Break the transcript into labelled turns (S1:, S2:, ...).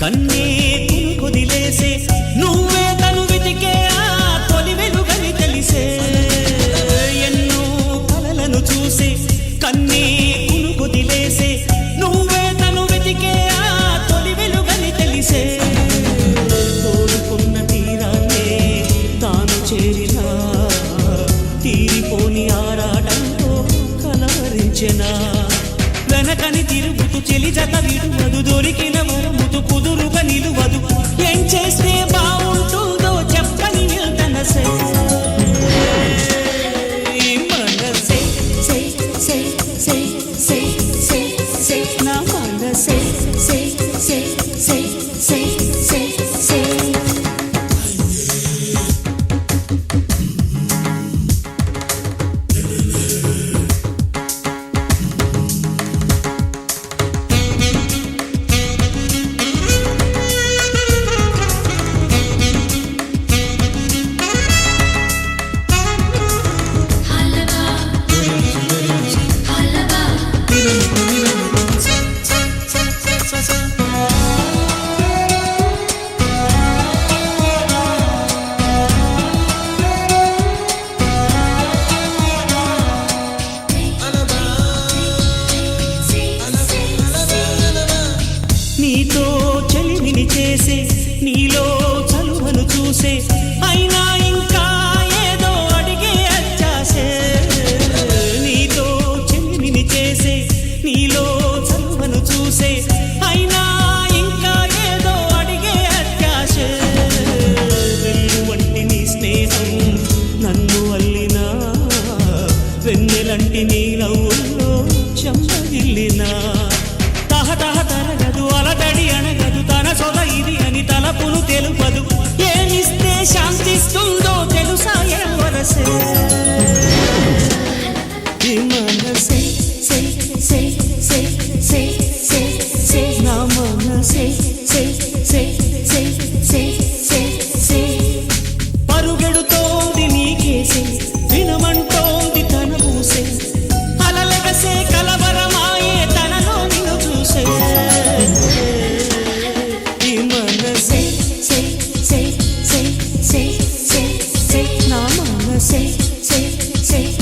S1: కన్నే కుదిలేసే నువ్వే తను వెతికే ఆ తొలి వెలుగని తెలిసే ఎన్నో కలలను చూసే కన్నే కుదిలేసే నువ్వే తను వెతికే ఆ తొలి వెలుగని తెలిసే కోరుకున్న తీరాన్నే తాను చేరినా తీరిపోని ఆరాటంతో కలవరించెనా వెనకని తిరుగుతూ చెలి జత విడువదు దొరికిన మరముతు కుదురుగా నిలువదు ఏం చేస్తే బాగుంటుందో చెప్పని మనసే మనసే నా మనసే నీతో చెలిమిని చేసే నీలో చలువను చూసే అయినా ఇంకా ఏదో అడిగే అచ్చాసే నీతో చెలిమిని చేసే నీలో చలువను చూసే అయినా ఇంకా ఏదో అడిగే అత్యాసే వెన్ను వంటి నీ స్నేహం నన్ను అల్లినా వెన్నెలంటి నీ నవ్వుల్లో చెంపగిల్లినా తరగదు అలటడి అనగదు తన సొల ఇది అని తలపును తెలుపదు ఏమిస్తే శాంతిస్తుందో తెలుసా వరసే మనసే నా మనసే పరుగెడుతోంది నీకేసే వినమంటోంది తన పూసే అలలెగసే కలవరమాయే తనలో నిన్ను చూసే say